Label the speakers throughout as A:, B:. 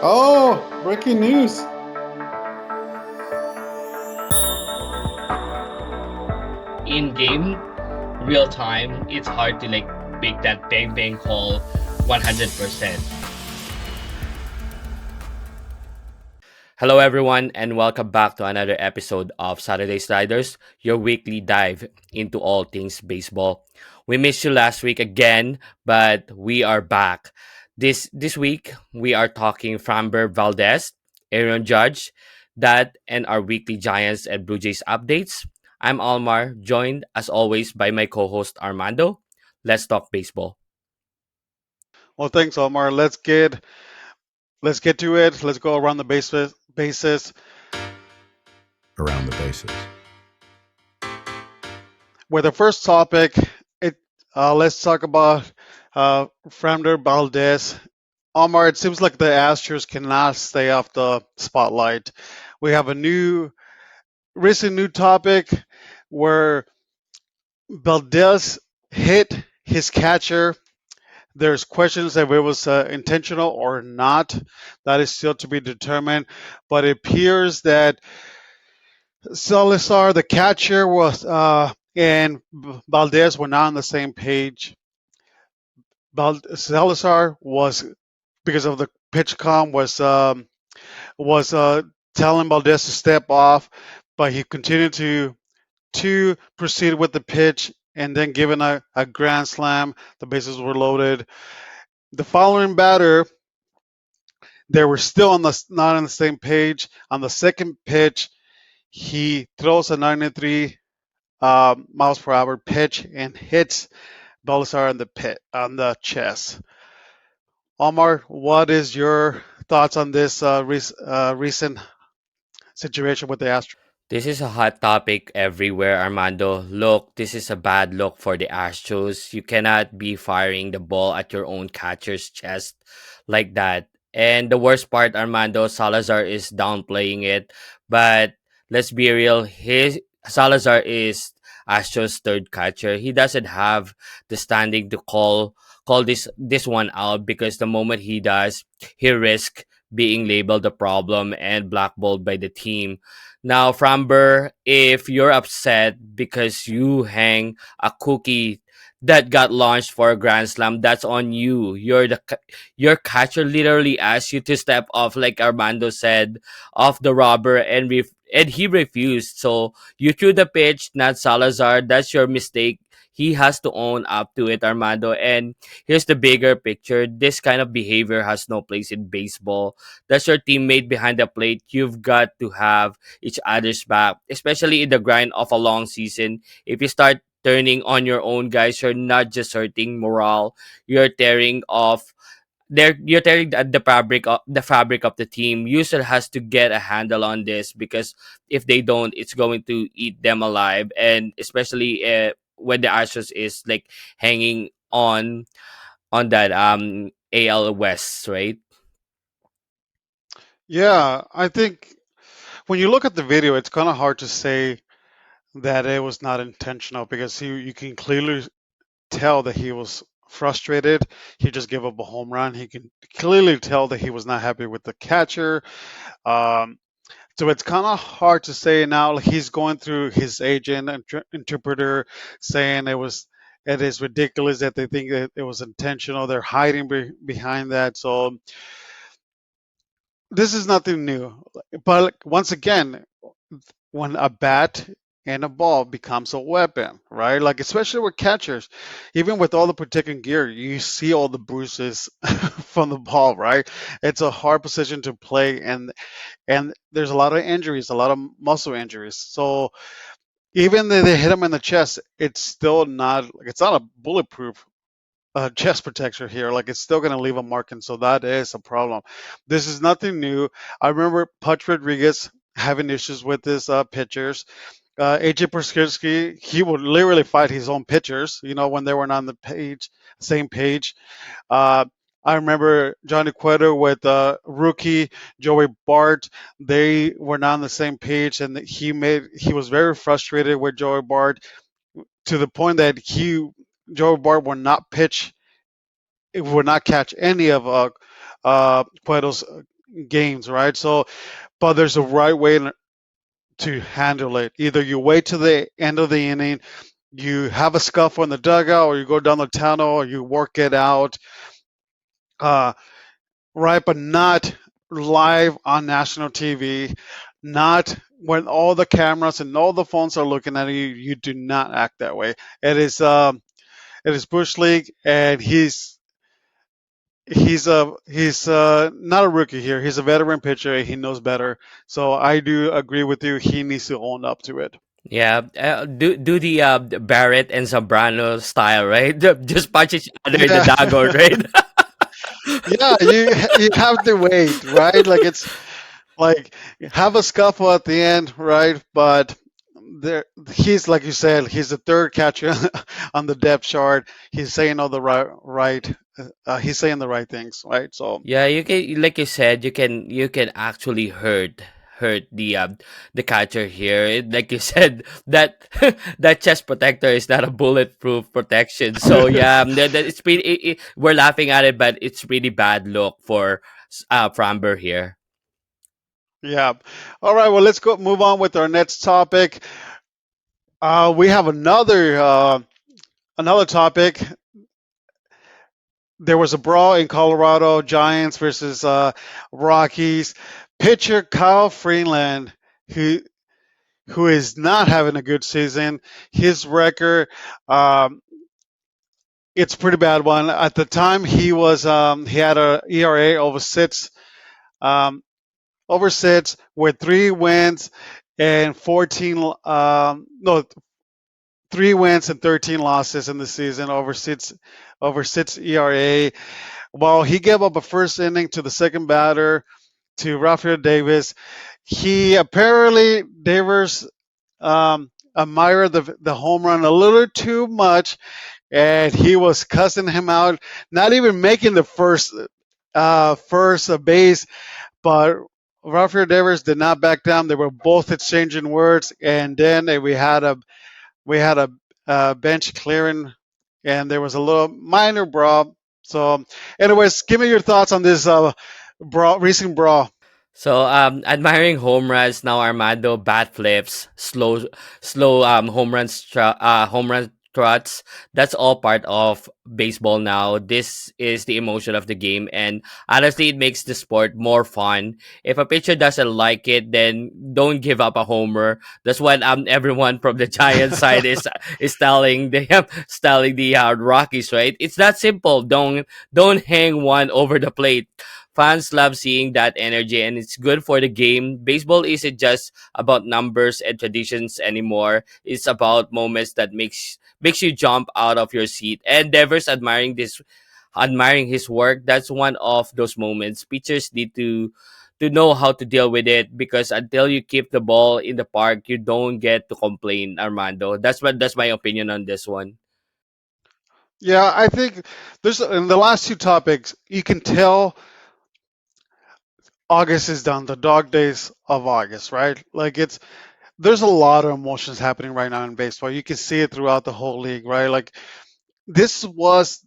A: Oh, breaking news.
B: In game real time, it's hard to make that bang bang call 100%. Hello, everyone, and welcome back to another episode of Saturday Sliders, your weekly dive into all things baseball. We missed you last week again, but we are back. This week, we are talking Framber Valdez, Aaron Judge, that, and our weekly Giants and Blue Jays updates. I'm Almar, joined as always by my co-host Armando. Let's talk baseball.
C: Well, thanks, Omar. Let's get to it. Let's go around the bases.
D: Around the bases.
C: With the first topic, it let's talk about Framber Valdez. Omar, it seems like the Astros cannot stay off the spotlight. We have a recent new topic where Valdez hit his catcher. There's questions if it was intentional or not. That is still to be determined. But it appears that Salazar, the catcher, and Valdez were not on the same page. Salazar was, because of the pitch com, was telling Valdez to step off, but he continued to proceed with the pitch and then given a grand slam. The bases were loaded. The following batter, they were still not on the same page. On the second pitch, he throws a 93 miles per hour pitch and hits Belisar on the chest. Omar, what is your thoughts on this recent situation with the Astros?
B: This is a hot topic everywhere, Armando. Look, this is a bad look for the Astros. You cannot be firing the ball at your own catcher's chest like that. And the worst part, Armando, Salazar is downplaying it. But let's be real, his Salazar is Astros third catcher. He doesn't have the standing to call this one out because the moment he does, he risks being labeled the problem and blackballed by the team. Now, Framber, if you're upset because you hang a cookie that got launched for a grand slam, that's on you. Your catcher literally asked you to step off, like Armando said, off the rubber, and he refused. So you threw the pitch, not Salazar. That's your mistake. He has to own up to it, Armando. And here's the bigger picture. This kind of behavior has no place in baseball. That's your teammate behind the plate. You've got to have each other's back, especially in the grind of a long season. If you start turning on your own guys, you're not just hurting morale, you're tearing off you're tearing the fabric of the team. User has to get a handle on this because if they don't, it's going to eat them alive, and especially when the Astros is like hanging on that AL West, right?
C: Yeah, I think when you look at the video, it's kind of hard to say that it was not intentional because you can clearly tell that he was frustrated. He just gave up a home run. He can clearly tell that he was not happy with the catcher. Um, so it's kind of hard to say now. Like, he's going through his agent and interpreter saying it is ridiculous that they think that it was intentional. They're hiding behind that. So this is nothing new. But once again, when a bat and a ball becomes a weapon, right? Like, especially with catchers, even with all the protecting gear, you see all the bruises from the ball, right? It's a hard position to play, and there's a lot of injuries, a lot of muscle injuries. So even though they hit him in the chest, it's still not like it's not a bulletproof chest protector here. Like, it's still going to leave a mark, and so that is a problem. This is nothing new. I remember Pudge Rodriguez having issues with his pitchers. AJ Perskirsky, he would literally fight his own pitchers, when they were not on the same page. Uh, I remember Johnny Cueto with rookie Joey Bart. They were not on the same page, and he was very frustrated with Joey Bart to the point that Joey Bart would not catch any of Cueto's games, right? So, but there's a right way to handle it. Either you wait to the end of the inning, you have a scuffle in the dugout, or you go down the tunnel, or you work it out, uh, right? But not live on national TV, not when all the cameras and all the phones are looking at you. You do not act that way. It is Bush League, and he's not a rookie here. He's a veteran pitcher. He knows better. So I do agree with you. He needs to own up to it.
B: Yeah, do the Barrett and Zambrano style, right? Just punch each other in the
C: Yeah,
B: dugout, right?
C: yeah. You have to wait, right? Like it's like have a scuffle at the end, right? But he's like you said, he's the third catcher on the depth chart. He's saying all the he's saying the right things, right? So
B: Yeah, you can, like you said, you can actually hurt the catcher here. Like you said, that that chest protector is not a bulletproof protection. So yeah, it's pretty. We're laughing at it, but it's really bad look for Framber here.
C: yeah. All right. Well, let's go move on with our next topic. We have another topic. There was a brawl in Colorado, Giants versus Rockies. Pitcher Kyle Freeland, who who is not having a good season. His record, um, it's a pretty bad one. At the time, he had a ERA um, over six with 3 wins and 14 no 3 wins and 13 losses in the season over six ERA. While he gave up a first inning to the second batter to Rafael Davis, he apparently Davis admired the home run a little too much, and he was cussing him out, not even making the first base, but Rafael Davis did not back down. They were both exchanging words, and then we had a bench clearing, and there was a little minor brawl. So, anyways, give me your thoughts on this recent brawl.
B: So admiring home runs now, Armando bat flips, slow home run trots. That's all part of baseball now. This is the emotion of the game, and honestly, it makes the sport more fun. If a pitcher doesn't like it, then don't give up a homer. That's what everyone from the Giants side is telling the Rockies, right? It's that simple. Don't hang one over the plate. Fans love seeing that energy, and it's good for the game. Baseball isn't just about numbers and traditions anymore. It's about moments that makes you jump out of your seat. And Devers admiring his work. That's one of those moments. Pitchers need to know how to deal with it, because until you keep the ball in the park, you don't get to complain, Armando. That's my opinion on this one.
C: Yeah, I think there's in the last two topics, you can tell August is done, the dog days of August, right? Like there's a lot of emotions happening right now in baseball. You can see it throughout the whole league, right? Like this was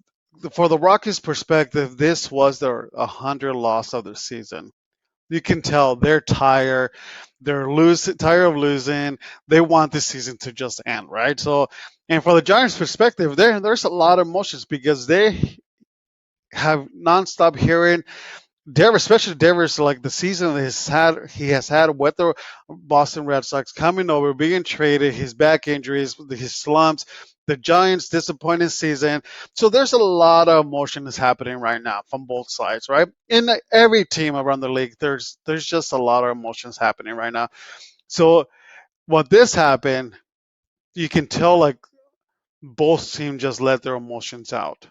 C: for the Rockies' perspective, this was their 100 loss of the season. You can tell they're tired. Tired of losing. They want the season to just end, right? So, and for the Giants' perspective, there's a lot of emotions because they have nonstop hearing Devers, especially Devers, like the season he has had with the Boston Red Sox coming over, being traded, his back injuries, his slumps, the Giants' disappointing season. So there's a lot of emotion that's happening right now from both sides, right? In every team around the league, there's just a lot of emotions happening right now. So what this happened, you can tell like both teams just let their emotions out.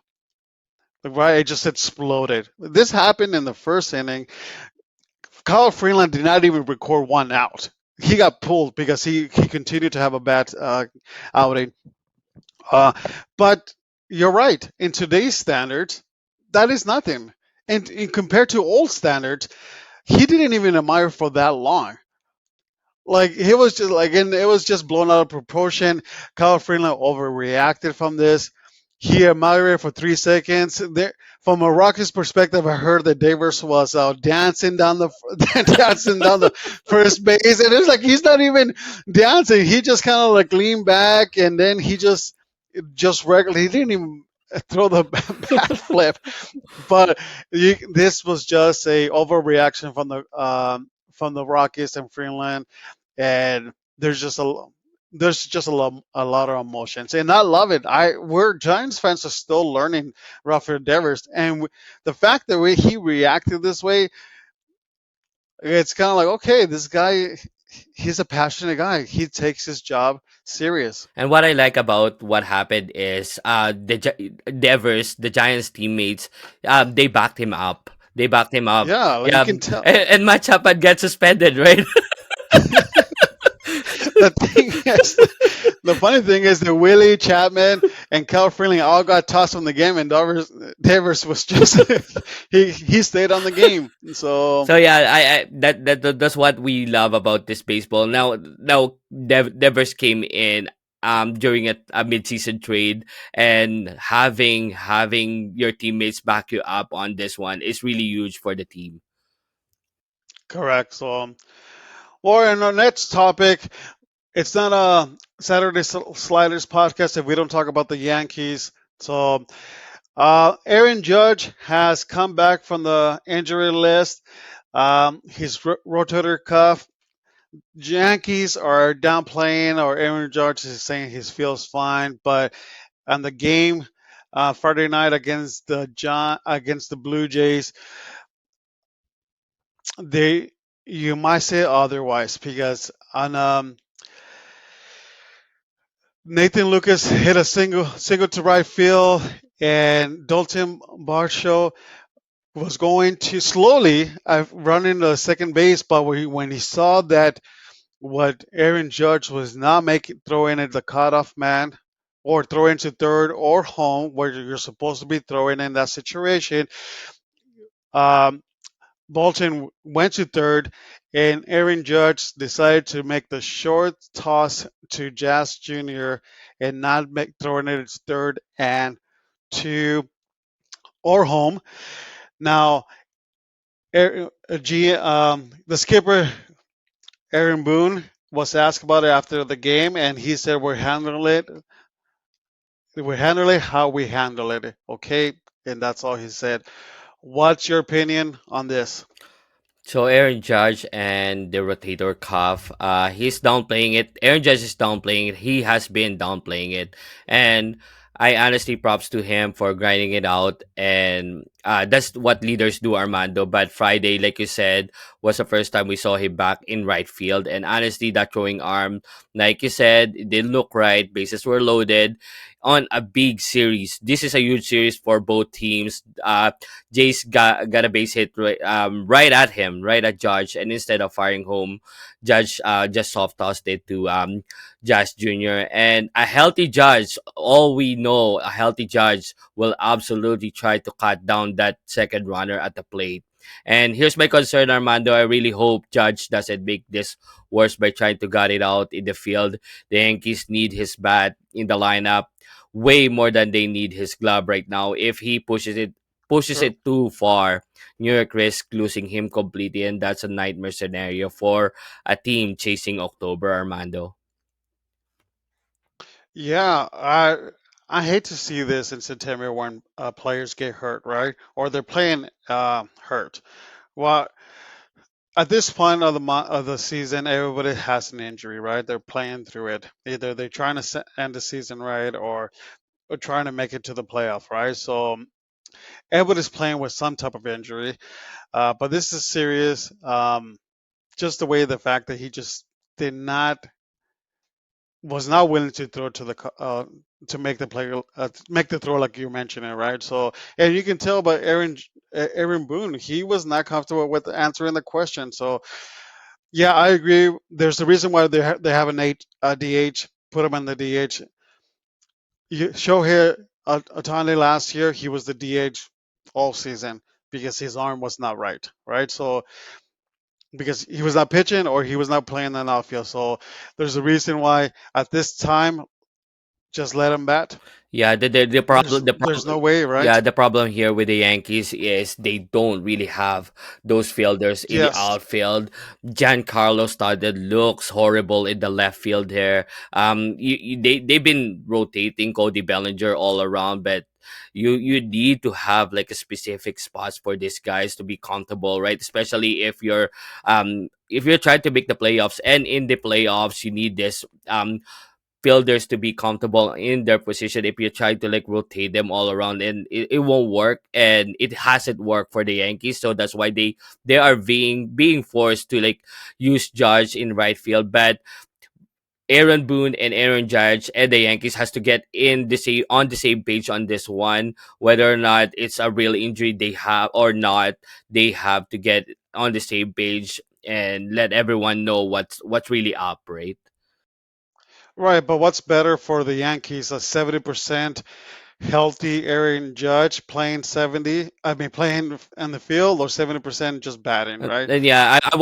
C: Like, right, it just exploded. This happened in the first inning. Kyle Freeland did not even record one out. He got pulled because he continued to have a bad outing. Uh, but you're right. In today's standards, that is nothing. And compared to old standards, he didn't even admire for that long. Like he was just like, and it was just blown out of proportion. Kyle Freeland overreacted from this. he admired for 3 seconds. There, from a Rockies perspective, I heard that Davis was dancing down the dancing down the first base, and it's like he's not even dancing. He just kind of like leaned back, and then he just regularly. He didn't even throw the bat flip, but this was just a overreaction from the Rockies and Freeland, and there's just a lot of emotions, and I love it. We're Giants fans are still learning Rafael Devers, and the fact that he reacted this way, it's kind of like, okay, this guy, he's a passionate guy. He takes his job serious.
B: And what I like about what happened is Devers, the Giants teammates, they backed him up. They backed him up.
C: Yeah, like you
B: Yeah,
C: can tell.
B: and Matt Chapman got suspended, right?
C: The thing is, the funny thing is that Willie Chapman and Cal Freeling all got tossed from the game, and Devers was just he stayed on the game. So
B: So yeah, that's what we love about this baseball. Devers came in during a mid-season trade, and having your teammates back you up on this one is really huge for the team.
C: correct. So, or in our next topic, it's not a Saturday Sliders podcast if we don't talk about the Yankees. So, Aaron Judge has come back from the injury list. His rotator cuff. Yankees are downplaying, or Aaron Judge is saying he feels fine, but on the game Friday night against the Blue Jays, they you might say otherwise because on Nathan Lucas hit a single to right field, and Dalton Varsho was going to slowly run into second base, but when he saw that what Aaron Judge was not making throw in at the cutoff man or throw into third or home where you're supposed to be throwing in that situation, um, Bolton went to third, and Aaron Judge decided to make the short toss to Jazz Jr. and not make throwing it to third and to or home. Now, the skipper Aaron Boone was asked about it after the game, and he said, "We're handling it. We handle it how we handle it." Okay, and that's all he said. What's your opinion on this?
B: So Aaron Judge and the rotator cuff, he's downplaying it. Aaron Judge is downplaying it. He has been downplaying it, and I honestly props to him for grinding it out. And that's what leaders do, Armando. But Friday, like you said, was the first time we saw him back in right field. And honestly, that throwing arm, like you said, it didn't look right. Bases were loaded on a big series. This is a huge series for both teams. Jace got a base hit right at him, right at Judge, and instead of firing home, Judge just soft tossed it to Jazz Jr. And a healthy Judge, all we know, a healthy Judge will absolutely try to cut down that second runner at the plate. And here's my concern, Armando. I really hope Judge doesn't make this worse by trying to gut it out in the field. The Yankees need his bat in the lineup way more than they need his glove right now. If he pushes
C: True.
B: it too far, New York risk losing him completely, and that's a nightmare scenario for a team chasing October, Armando.
C: Yeah, I hate to see this in September when players get hurt, right? Or they're playing hurt. Well, at this point of of the season, everybody has an injury, right? They're playing through it. Either they're trying to end the season right, or trying to make it to the playoff, right? So everybody's playing with some type of injury. But this is serious. Just the way the fact that he just did not was not willing to throw to to make the play make the throw like you mentioned it, right? So, and you can tell by Aaron Boone, he was not comfortable with answering the question. So yeah, I agree. There's a reason why they have an DH, put him in the DH. Shohei Ohtani last year, he was the DH all season because his arm was not right, right? So because he was not pitching or he was not playing in the outfield. So there's a reason why at this time Just let him bat.
B: Yeah, the
C: There's
B: problem the
C: there's
B: problem
C: no way,
B: yeah,
C: right?
B: the problem here with the Yankees is they don't really have those fielders in the
C: Yes.
B: outfield. Giancarlo started looks horrible in the left field here. They've been rotating Cody Bellinger all around, but you need to have like a specific spots for these guys to be comfortable, right? Especially if you're trying to make the playoffs, and in the playoffs you need this fielders to be comfortable in their position. If you try to like rotate them all around, and it won't work, and it hasn't worked for the Yankees, so that's why they are being forced to like use Judge in right field. But Aaron Boone and Aaron Judge and the Yankees has to get in the same page on this one, whether or not it's a real injury they have or not. They have to get on the same page and let everyone know what's really up, right?
C: Right, but what's better for the Yankees? A 70% healthy Aaron Judge playing 70, I mean playing in the field, or 70% just batting, right?
B: And yeah,
C: Like,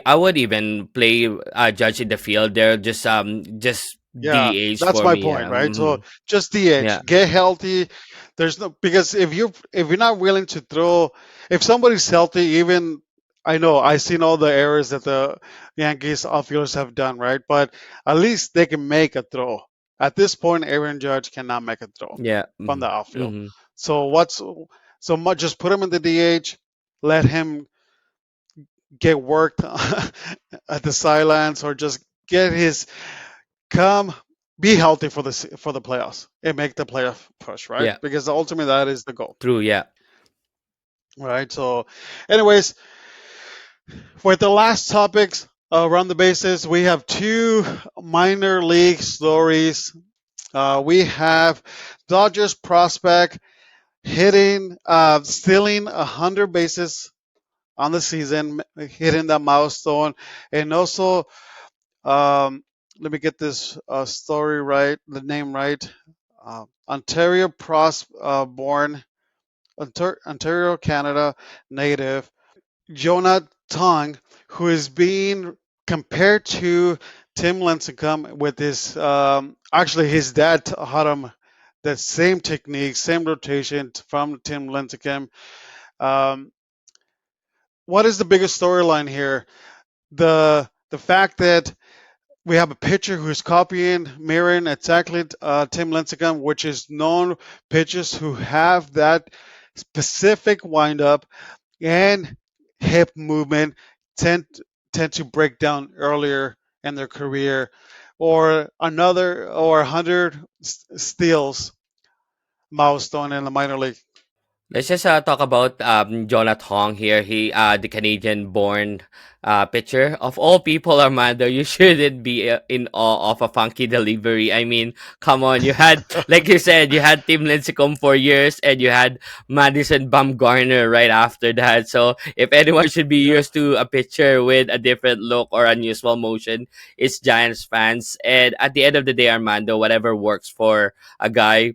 B: I would even play Judge in the field there. Just
C: yeah,
B: DH
C: that's
B: for
C: my
B: me.
C: point,
B: Yeah.
C: right? So just DH,
B: Yeah.
C: get healthy. There's no, because if you're not willing to throw, if somebody's healthy, even I know I've seen all the errors that the Yankees outfielders have done, right? But at least they can make a throw. At this point, Aaron Judge cannot make a throw
B: Yeah.
C: from
B: Hmm.
C: the outfield.
B: Hmm.
C: So what's so much? Just put him in the DH, let him get worked at the sidelines, or just get his come be healthy for the playoffs and make the playoff push, right?
B: Yeah.
C: Because ultimately that is the goal,
B: True. Yeah.
C: right? So, anyways, for the last topics around the bases, we have two minor league stories. We have Dodgers prospect stealing 100 bases on the season, hitting that milestone, and also let me get this story right, the name right. Born Ontario, Canada native Jonah Tong, who is being compared to Tim Lincecum with his actually his dad taught him the same technique, same rotation from Tim Lincecum. Um, what is the biggest storyline here? The fact that we have a pitcher who's copying, mirroring exactly Tim Lincecum, which is known pitchers who have that specific windup and hip movement tend tend to break down earlier in their career, or another or 100 steals milestone in the minor league.
B: Let's just talk about Jonah Hong here. He the Canadian-born pitcher. Of all people, Armando, you shouldn't be in awe of a funky delivery. I mean, come on, you had like you said, you had Tim Lincecum for years, and you had Madison Bumgarner right after that. So if anyone should be
C: Yep.
B: used to a pitcher with a different look or unusual motion, it's Giants fans. And at the end of the day, Armando, whatever works for a guy,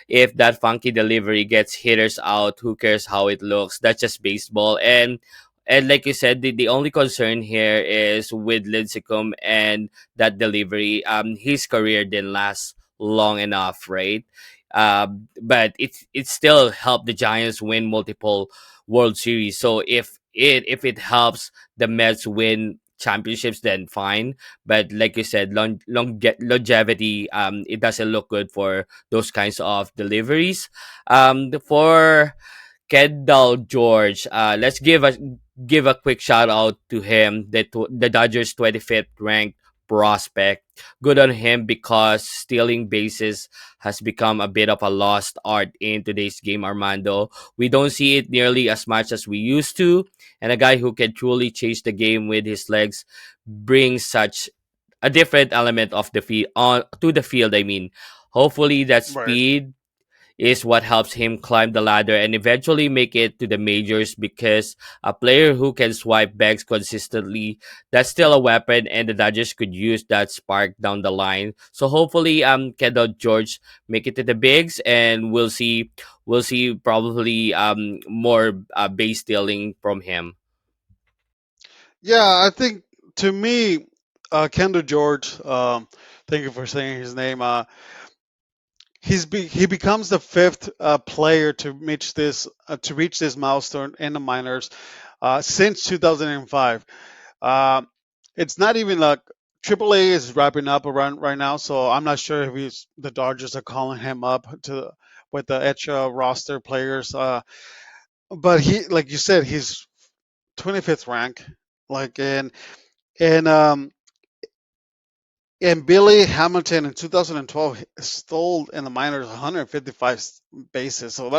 B: if that funky delivery gets hitters out, who cares how it looks? That's just baseball. And like you said, the only concern here is with Lincecum and that delivery. His career didn't last long enough, right? But it still helped the Giants win multiple World Series. So if it helps the Mets win championships, then fine. But like you said, longevity, it doesn't look good for those kinds of deliveries. For Kendall George, let's give a quick shout out to him. The Dodgers 25th ranked prospect. Good on him, because stealing bases has become a bit of a lost art in today's game, Armando. We don't see it nearly as much as we used to, and a guy who can truly change the game with his legs brings such a different element of the field on to the field. I mean, hopefully that
C: Right.
B: speed is what helps him climb the ladder and eventually make it to the majors, because a player who can swipe bags consistently, that's still a weapon, and the Dodgers could use that spark down the line. So hopefully Kendall George make it to the bigs, and we'll see probably more base stealing from him.
C: Yeah, I think to me, Kendall George. Thank you for saying his name. he becomes the fifth player to reach this milestone in the minors since 2005. Uh, it's not even like AAA is wrapping up around right now, so I'm not sure if the Dodgers are calling him up to with the extra roster players. But he, like you said, he's 25th rank. Like and and Billy Hamilton in 2012 stole in the minors 155 bases. So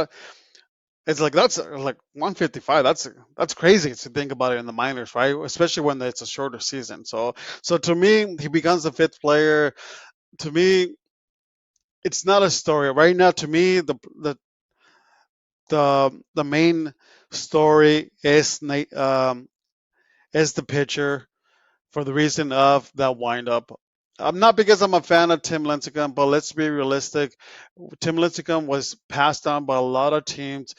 C: that's like 155. That's crazy to think about it in the minors, right? Especially when it's a shorter season. So to me, he becomes the fifth player. To me, it's not a story right now. To me, the main story is the pitcher for the reason of that windup. I'm not because I'm a fan of Tim Lincecum, but let's be realistic. Tim Lincecum was passed on by a lot of teams.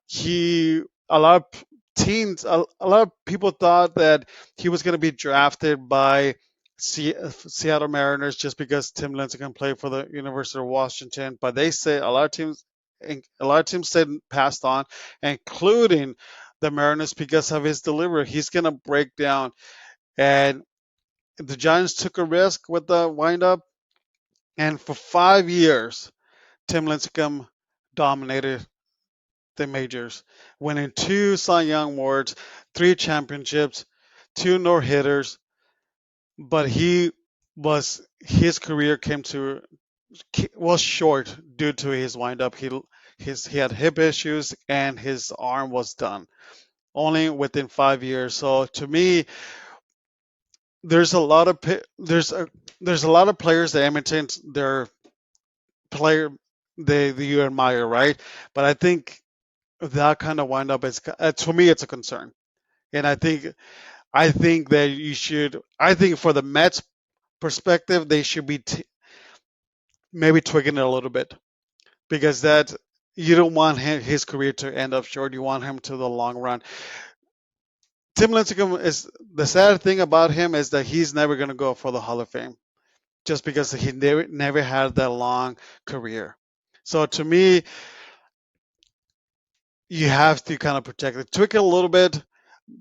C: He a lot of teams, a lot of people thought that he was going to be drafted by Seattle Mariners just because Tim Lincecum played for the University of Washington. But they say a lot of teams said passed on, including the Mariners because of his delivery. He's going to break down, and the Giants took a risk with the windup, and for 5 years, Tim Lincecum dominated the majors, winning two Cy Young awards, three championships, two no hitters. But his career was short due to his windup. He had hip issues and his arm was done only within 5 years. So to me, there's a lot of there's a lot of players that imitate their player that you admire, right? But I think that kind of windup is to me it's a concern, and I think that you should. I think for the Mets perspective, they should be maybe tweaking it a little bit because that you don't want his career to end up short. You want him to the long run. Tim Lincecum is the sad thing about him is that he's never going to go for the Hall of Fame just because he never had that long career. So to me, you have to kind of protect it, tweak it a little bit.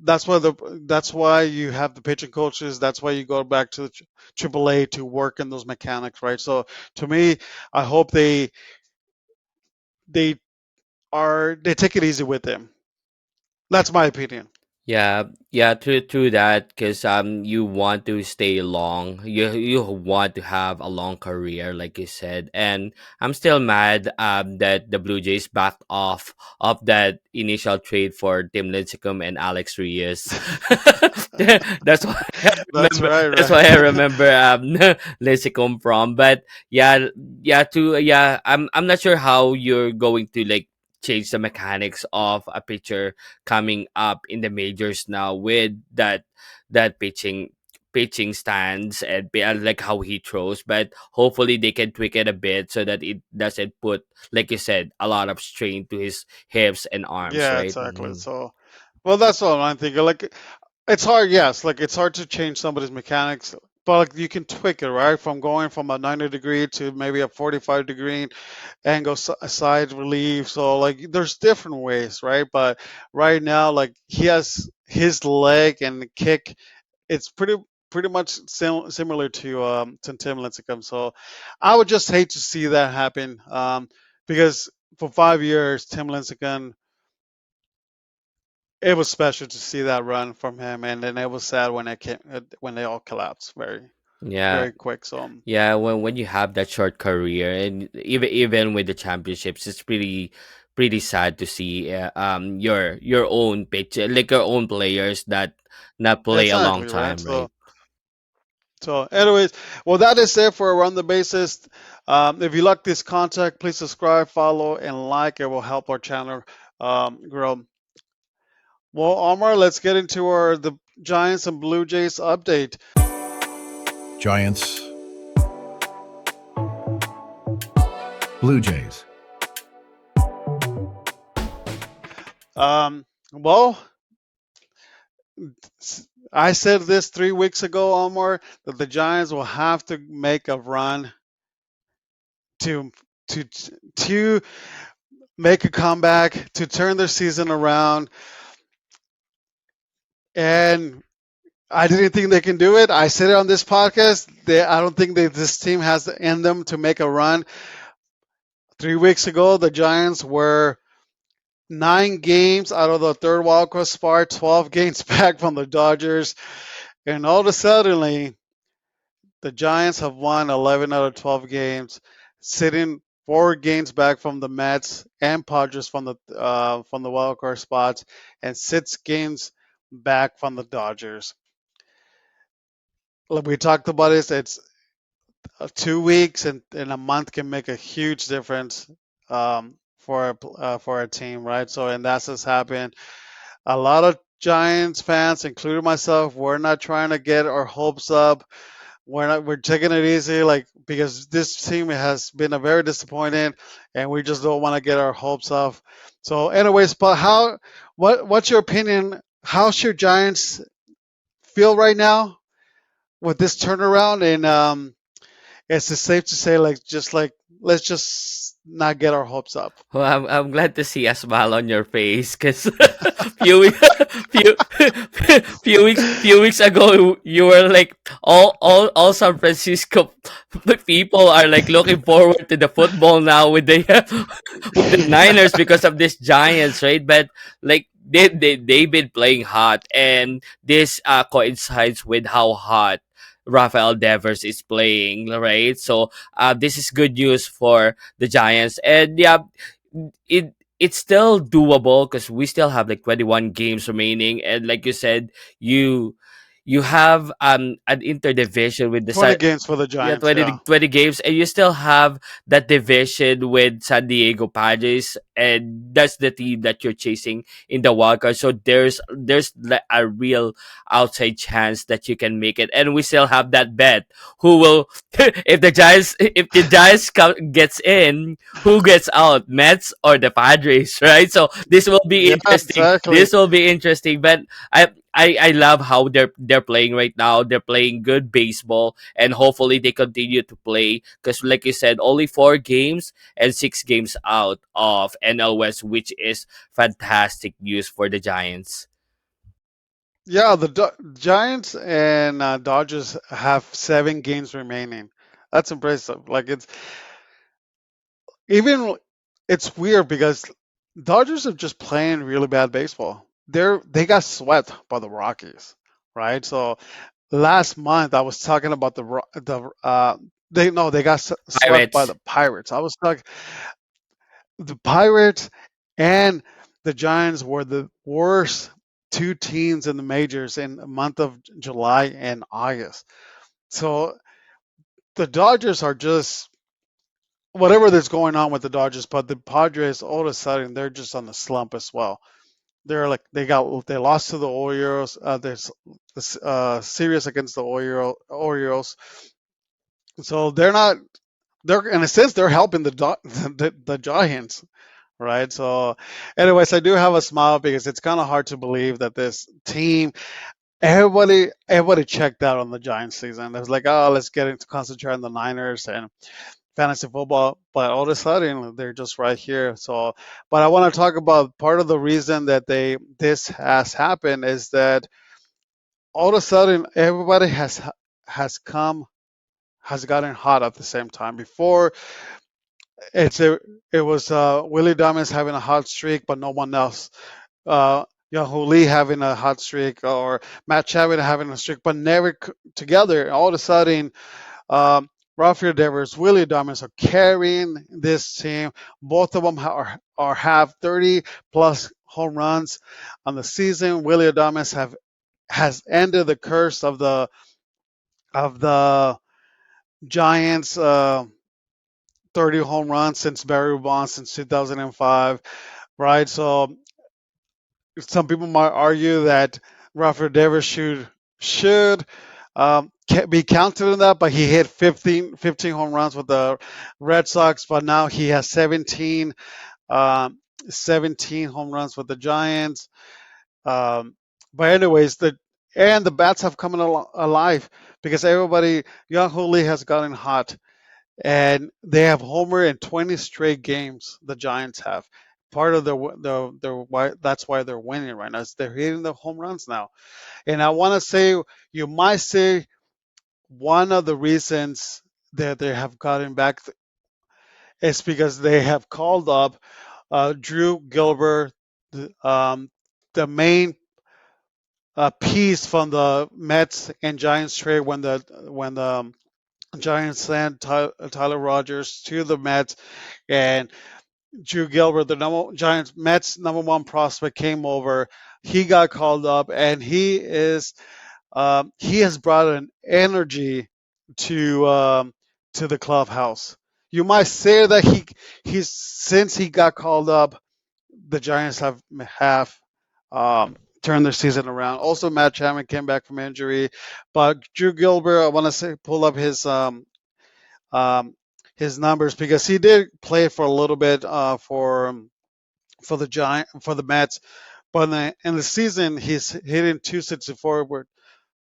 C: That's why you have the pitching coaches. That's why you go back to the AAA to work in those mechanics, right? So to me, I hope they they take it easy with him. That's my opinion.
B: Yeah, yeah, true that, because you want to stay long. You want to have a long career, like you said. And I'm still mad that the Blue Jays backed off of that initial trade for Tim Lincecum and Alex Reyes. That's why I
C: That's
B: remember.
C: right,
B: That's why I
C: right.
B: remember Lincecum from. But yeah. I'm not sure how you're going to like change the mechanics of a pitcher coming up in the majors now with that pitching stands and like how he throws, but hopefully they can tweak it a bit so that it doesn't put, like you said, a lot of strain to his hips and arms,
C: Yeah,
B: right?
C: exactly. So, well, that's what I'm thinking. Like, it's hard. Yes, like it's hard to change somebody's mechanics, but like, you can tweak it, right? From going from a 90-degree to maybe a 45-degree angle side relief. So like there's different ways, right? But right now, like he has his leg and kick. It's pretty much similar to Tim Lincecum. So I would just hate to see that happen because for 5 years Tim Lincecum, it was special to see that run from him, and then it was sad when when they all collapsed
B: Yeah.
C: very quick. So
B: Yeah, when you have that short career, and even with the championships, it's pretty sad to see your own pitch, like your own players that not play a long
C: exactly right.
B: time, right?
C: So, anyways, well, that is it for Around the Bases. If you like this content, please subscribe, follow, and like. It will help our channel grow. Well, Omar, let's get into the Giants and Blue Jays update.
D: Giants, Blue Jays.
C: Well, I said this 3 weeks ago, Omar, that the Giants will have to make a run to to to make a comeback, to turn their season around, and I didn't think they can do it. I said it on this podcast. I don't think that this team has in them to make a run. 3 weeks ago, the Giants were 9 games out of the third wildcard spot, 12 games back from the Dodgers, and all of a sudden, the Giants have won 11 out of 12 games, sitting 4 games back from the Mets and Padres from the wild card spots, and 6 games back from the Dodgers. Like we talked about this, it's 2 weeks and a month can make a huge difference for a team, right? So, and that's what's happened. A lot of Giants fans, including myself, we're not trying to get our hopes up. We're taking it easy, like because this team has been a very disappointing, and we just don't want to get our hopes up. So, anyways, but what's your opinion? How should Giants feel right now with this turnaround? And is it safe to say, like let's just not get our hopes up?
B: Well, I'm glad to see a smile on your face because few weeks few few weeks ago you were like all San Francisco people are like looking forward to the football now with the with the Niners because of this Giants, right? But like they've been playing hot, and this coincides with how hot Rafael Devers is playing, right? So this is good news for the Giants, and yeah, it's still doable because we still have like 21 games remaining, and like you said, you you have an interdivision with the
C: 20 games for the
B: yeah,
C: Giants,
B: 20
C: yeah.
B: 20 games, and you still have that division with San Diego Padres, and that's the team that you're chasing in the wild card. So a real outside chance that you can make it, and we still have that bet. Who will if the Giants gets in, who gets out, Mets or the Padres, right? So this will be
C: Yeah,
B: interesting.
C: exactly.
B: This will be interesting, but I love how they're playing right now. They're playing good baseball, and hopefully they continue to play because, like you said, only 4 games and 6 games out of NL West, which is fantastic news for the Giants.
C: Yeah, the Giants and Dodgers have 7 games remaining. That's impressive. Like even it's weird because Dodgers are just playing really bad baseball. They got swept by the Rockies, right? So last month I was talking about they got swept by
B: Pirates.
C: the Pirates. I was talking the Pirates and the Giants were the worst two teams in the majors in the month of July and August. So the Dodgers are just whatever that's going on with the Dodgers, but the Padres all of a sudden they're just on the slump as well. They're like they lost to the Orioles. There's this series against the Orioles, so they're in a sense they're helping the Giants, right? So, anyways, I do have a smile because it's kind of hard to believe that this team, everybody checked out on the Giants season. It was like, oh, let's get into concentrate on the Niners and fantasy football, but all of a sudden they're just right here. So, but I want to talk about part of the reason that this has happened is that all of a sudden everybody has come has gotten hot at the same time. Before it's a, it was Willie Diamonds having a hot streak, but no one else. Yahoo Lee having a hot streak or Matt Chavin having a streak, but never together. All of a sudden, um, Rafael Devers, Willie Diamonds are carrying this team. Both of them have 30 plus home runs on the season. Willie Diamonds has ended the curse of the Giants. 30 home runs since Barry Bonds since 2005, right? So some people might argue that Rafael Devers should be counted in that, but he hit 15 home runs with the Red Sox, but now he has um, 17 home runs with the Giants. Um, but anyways, the bats have come alive because everybody, Young Lee has gotten hot. and they have homer in 20 straight games. The Giants have. Part of the why that's why they're winning right now. Is they're hitting the home runs now. And I want to say, you might say one of the reasons that they have gotten back is because they have called up Drew Gilbert, the main piece from the Mets and Giants trade when the Giants sent Tyler Rogers to the Mets, and Drew Gilbert, the Giants Mets number one prospect, came over. He got called up, and he has brought an energy to the clubhouse. You might say that he's since he got called up, the Giants have turned their season around. Also, Matt Chapman came back from injury, but Drew Gilbert, I want to say pull up um, his numbers because he did play for a little bit for the Mets, but in the season he's hitting 264 with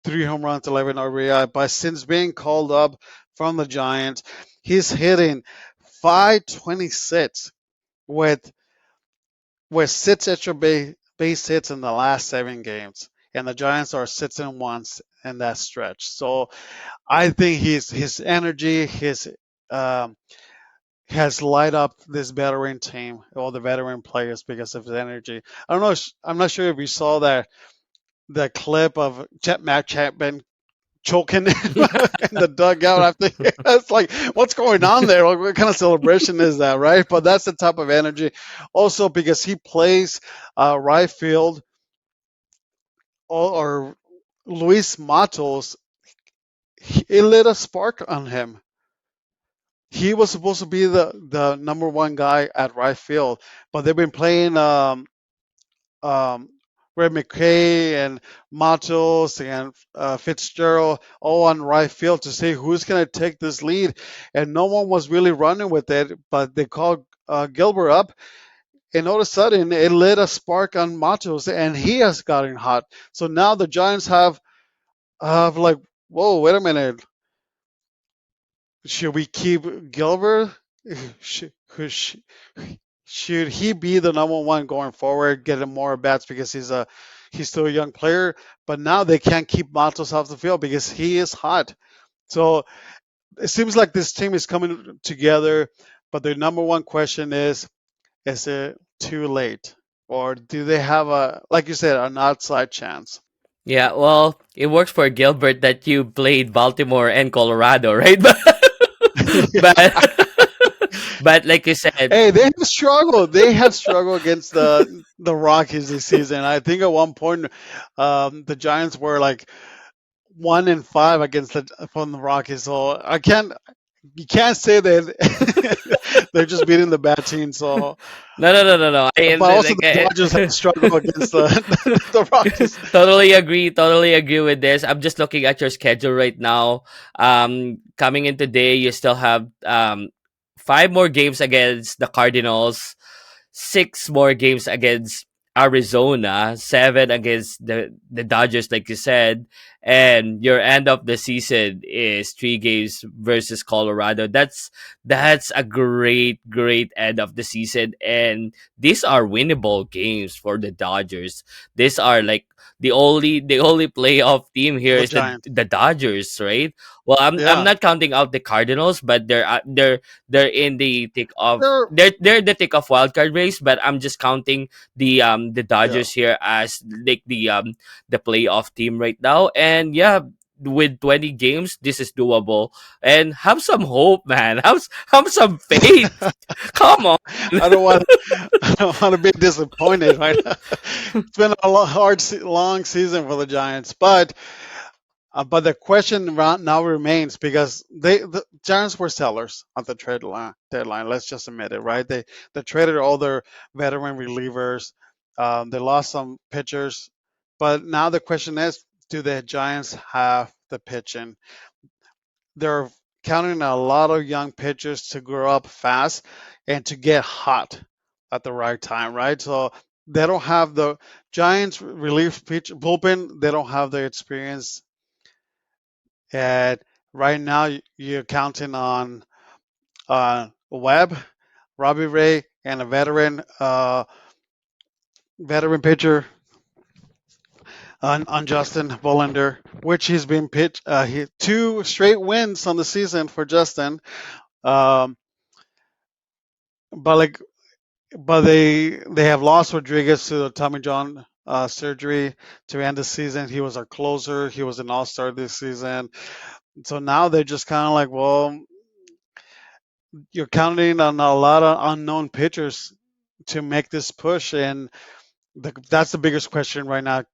C: 3 home runs, 11 RBI. But since being called up from the Giants, he's hitting 526 with six extra base hits in the last 7 games, and the Giants are 6-1 in that stretch. So I think his energy, his um, has light up this veteran team, all the veteran players because of his energy. I don't know. I'm not sure if you saw that clip of Matt Chapman choking in the dugout after. It's like, what's going on there? What kind of celebration is that, right? But that's the type of energy. Also, because he plays right field, or Luis Matos, it lit a spark on him. He was supposed to be the number one guy at right field, but they've been playing um, Red McKay and Matos and Fitzgerald all on right field to see who's going to take this lead, and no one was really running with it. But they called Gilbert up, and all of a sudden it lit a spark on Matos, and he has gotten hot. So now the Giants have like, whoa, wait a minute, should we keep Gilbert? Should, should, should he be the number one going forward, getting more bats because he's still a young player? But now they can't keep Matos off the field because he is hot. So it seems like this team is coming together. But the number one question is it too late? Or do they have like you said, an outside chance?
B: Yeah, well, it works for Gilbert that you played Baltimore and Colorado, right? But but like you said,
C: Hey, they have struggled. They have struggled against the Rockies this season. I think at one point, the Giants were like 1-5 against from the Rockies. So you can't say that they're just beating the bad team. So,
B: no.
C: but also the Dodgers have struggled against the Rockies.
B: Totally agree with this. I'm just looking at your schedule right now. Coming in today, you still have 5 more games against the Cardinals, 6 more games against Arizona, 7 against the Dodgers, like you said, and your end of the season is 3 games versus Colorado. That's a great end of the season, and these are winnable games for the Dodgers. These are like the only playoff team here
C: The
B: is the
C: Giants.
B: the Dodgers, right? Well, I'm
C: Yeah.
B: not counting out the Cardinals, but they're in the thick of
C: They're,
B: they're the thick of wild card race, but I'm just counting the
C: yeah.
B: Dodgers here as like the playoff team right now. And yeah, with 20 games, this is doable. And have some hope, man. Have some faith. Come on.
C: I don't want I don't want to be disappointed, right? It's been a long season for the Giants, but the question now remains because the Giants were sellers at the deadline. Let's just admit it, right? They traded all their veteran relievers. They lost some pitchers, but now the question is, do the Giants have the pitching? They're counting on a lot of young pitchers to grow up fast and to get hot at the right time, right? So they don't have the Giants relief pitch bullpen. They don't have the experience, and right now you're counting on Webb, Robbie Ray, and a veteran pitcher on Justin Verlander, which he's been pitched two straight wins on the season for Justin. Um, but like, but they have lost Rodriguez to the Tommy John surgery to end the season. He was our closer. He was an All Star this season. So now they're just kind of like, well, you're counting on a lot of unknown pitchers to make this push, and that's the biggest question right now.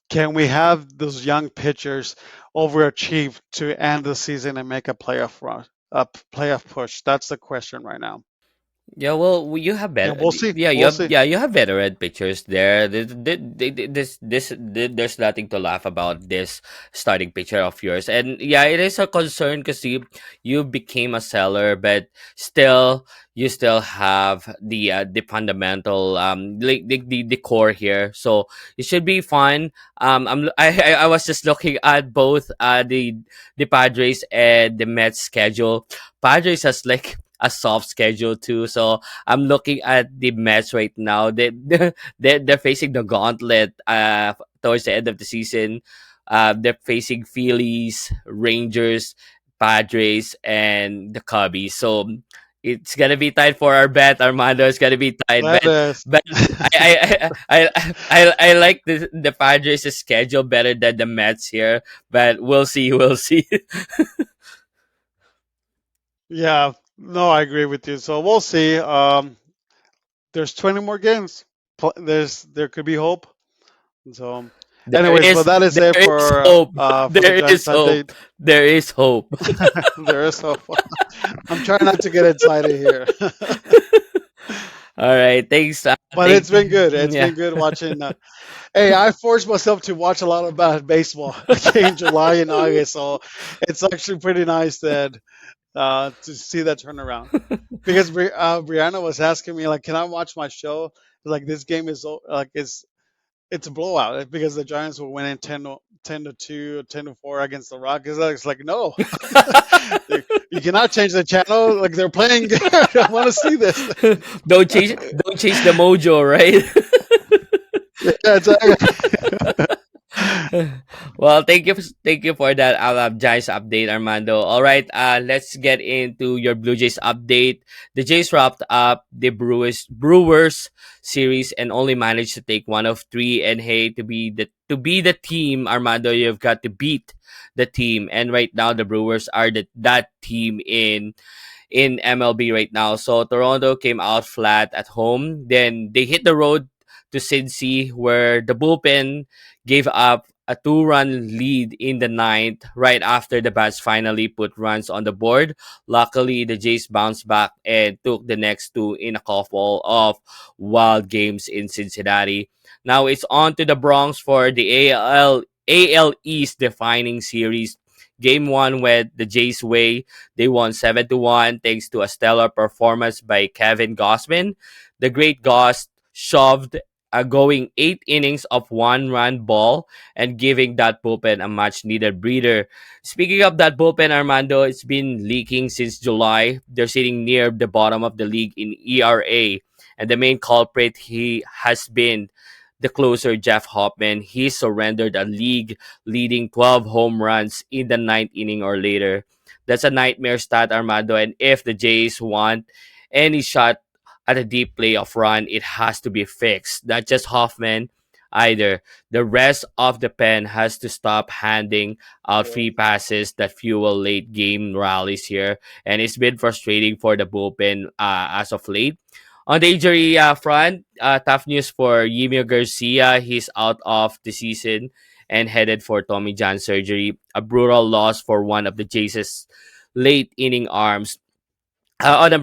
C: Can we have those young pitchers overachieve to end the season and make a playoff run, a playoff push? That's the question right now,
B: Yeah, well, you have
C: and
B: better.
C: we'll see.
B: Yeah,
C: We'll see.
B: you have veteran pictures there. There's nothing to laugh about this starting picture of yours. And yeah, it is a concern because you became a seller, but still you still have the fundamental like the core here. So it should be fun. I was just looking at both the Padres and the Mets schedule. Padres has like a soft schedule too. So I'm looking at the Mets right now. They're facing the gauntlet towards the end of the season. They're facing Phillies, Rangers, Padres, and the Cubbies. So it's gonna be tight for our bet, Armando. It's gonna be tight,
C: That is.
B: but I like the Padres' schedule better than the Mets here. But we'll see, we'll see.
C: Yeah, no, I agree with you. So we'll see. There's 20 more games. There could be hope. So, anyways, but that is
B: There
C: it
B: is hope.
C: for the
B: There is
C: Giants
B: hope.
C: update.
B: There is hope.
C: There is hope. I'm trying not to get excited here,
B: All right. Thanks.
C: but
B: Thank
C: it's been good. It's
B: yeah.
C: been good watching. Hey, I forced myself to watch a lot of bad baseball in July and August, so it's actually pretty nice to see that turnaround. Because Brianna was asking me like, "Can I watch my show?" Like this game is like it's a blowout because the Giants were winning 10-2, 10-4 against the Rockets. It's like no, you cannot change the channel. Like they're playing good. I want to see this.
B: Don't change the mojo, right?
C: Yeah, exactly.
B: Well, thank you for that Giants update, Armando. All right, let's get into your Blue Jays update. The Jays wrapped up the Brewers series and only managed to take one of three. And hey, to be the team, Armando, you've got to beat the team. And right now, the Brewers are that team in MLB right now. So Toronto came out flat at home. Then they hit the road to Cincy, where the bullpen gave up a two-run lead in the ninth right after the bats finally put runs on the board. Luckily, the Jays bounced back and took the next two in a couple of wild games in Cincinnati. Now it's on to the Bronx for the AL East defining series. Game one went the Jays' way. They won 7-1 thanks to a stellar performance by Kevin Gossman. The great Goss shoved going 8 innings of one-run ball and giving that bullpen a much-needed breather. Speaking of that bullpen, Armando, it's been leaking since July. They're sitting near the bottom of the league in ERA, and the main culprit he has been the closer Jeff Hoffman. He surrendered a league-leading 12 home runs in the ninth inning or later. That's a nightmare stat, Armando. And if the Jays want any shot at a deep playoff run, it has to be fixed. Not just Hoffman either. The rest of the pen has to stop handing out free passes that fuel late game rallies here. And it's been frustrating for the bullpen as of late. On the injury front, tough news for Yimio Garcia. He's out of the season and headed for Tommy John surgery. A brutal loss for one of the Jays' late inning arms. On a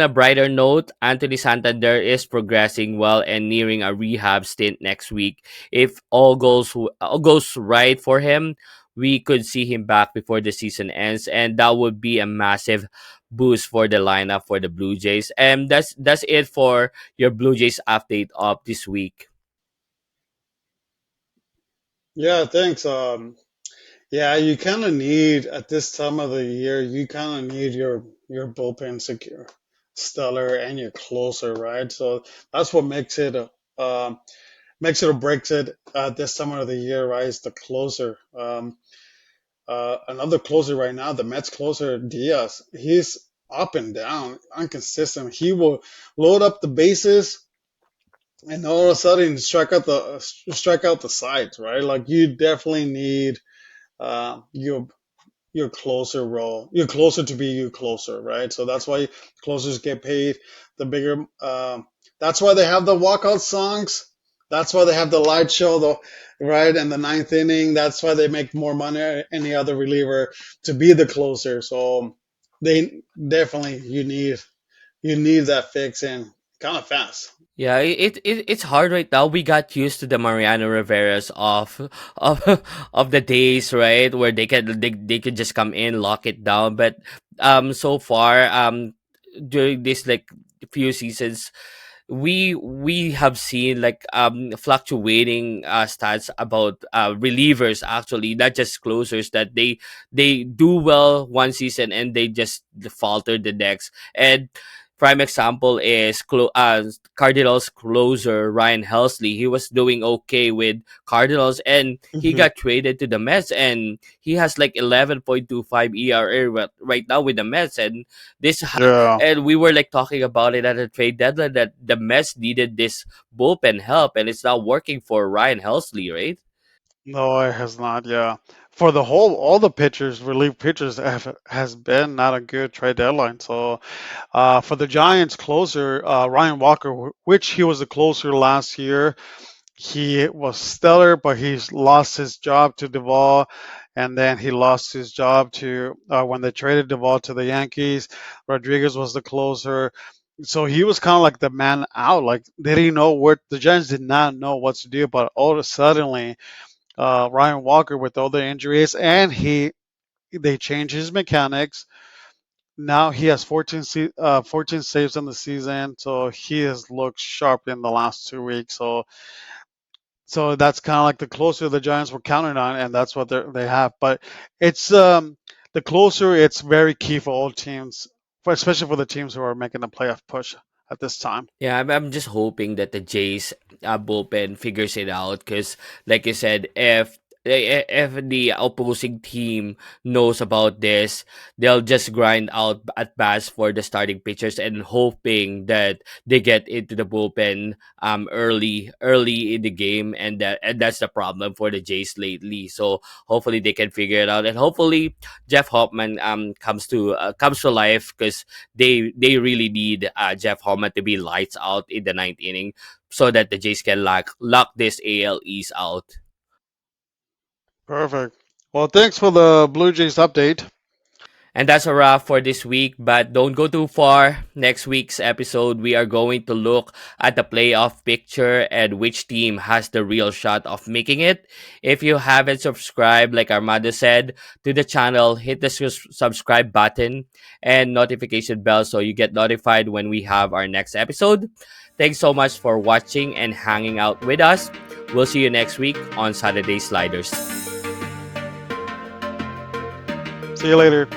B: brighter note, Anthony Santander is progressing well and nearing a rehab stint next week. If all goes right for him, we could see him back before the season ends, and that would be a massive boost for the lineup for the Blue Jays. And that's it for your Blue Jays update of this week.
C: Yeah, thanks.
A: Yeah, you kind of need at this time of the year. You kind of need your bullpen secure, stellar, and your closer, right? So that's what makes it or breaks it this time of the year, right? Is the closer. Another closer right now, the Mets closer Diaz. He's up and down, inconsistent. He will load up the bases and all of a sudden strike out the sides, right? Like you definitely need your closer role. You're closer to be you closer, right? So that's why closers get paid the bigger. That's why they have the walkout songs. That's why they have the light show, though, right? And the ninth inning. That's why they make more money than any other reliever to be the closer. So they definitely you need that fix in kind of fast.
B: Yeah, it's hard right now. We got used to the Mariano Rivera's of of the days, right, where they could just come in, lock it down. But so far during this like few seasons, we have seen like fluctuating stats about relievers, actually, not just closers, that they do well one season and they just falter the next. And prime example is Cardinals closer Ryan Helsley. He was doing okay with Cardinals and he
A: Hmm.
B: got traded to the Mets, and he has like 11.25 ERA right now with the Mets. And this
C: Yeah.
B: and we were like talking about it at the trade deadline that the Mets needed this bullpen help, and it's not working for Ryan Helsley, right?
C: No, it has not. Yeah, for the whole, all the pitchers, relief pitchers has been not a good trade deadline. So, for the Giants closer, Ryan Walker, which he was the closer last year, he was stellar, but he's lost his job to Duvall, and then he lost his job to when they traded Duvall to the Yankees. Rodriguez was the closer. So he was kind of like the man out. Like they didn't know what the Giants did not know what to do, but all of a suddenly Ryan Walker with all the injuries, and they changed his mechanics. Now he has 14 saves in the season, so he has looked sharp in the last 2 weeks. So that's kind of like the closer the Giants were counting on, and that's what they have. But it's the closer. It's very key for all teams, especially for the teams who are making the playoff push at this time.
B: Yeah, I'm just hoping that the Jays bullpen figures it out because, like you said, if the opposing team knows about this, they'll just grind out at bats for the starting pitchers and hoping that they get into the bullpen early in the game, and that's the problem for the Jays lately. So hopefully they can figure it out, and hopefully Jeff Hoffman comes to life because they really need Jeff Hoffman to be lights out in the ninth inning so that the Jays can lock this AL East out.
C: Perfect. Well, thanks for the Blue Jays update.
B: And that's a wrap for this week, but don't go too far. Next week's episode, we are going to look at the playoff picture and which team has the real shot of making it. If you haven't subscribed, like Armando said, to the channel, hit the subscribe button and notification bell so you get notified when we have our next episode. Thanks so much for watching and hanging out with us. We'll see you next week on Saturday Sliders.
C: See you later.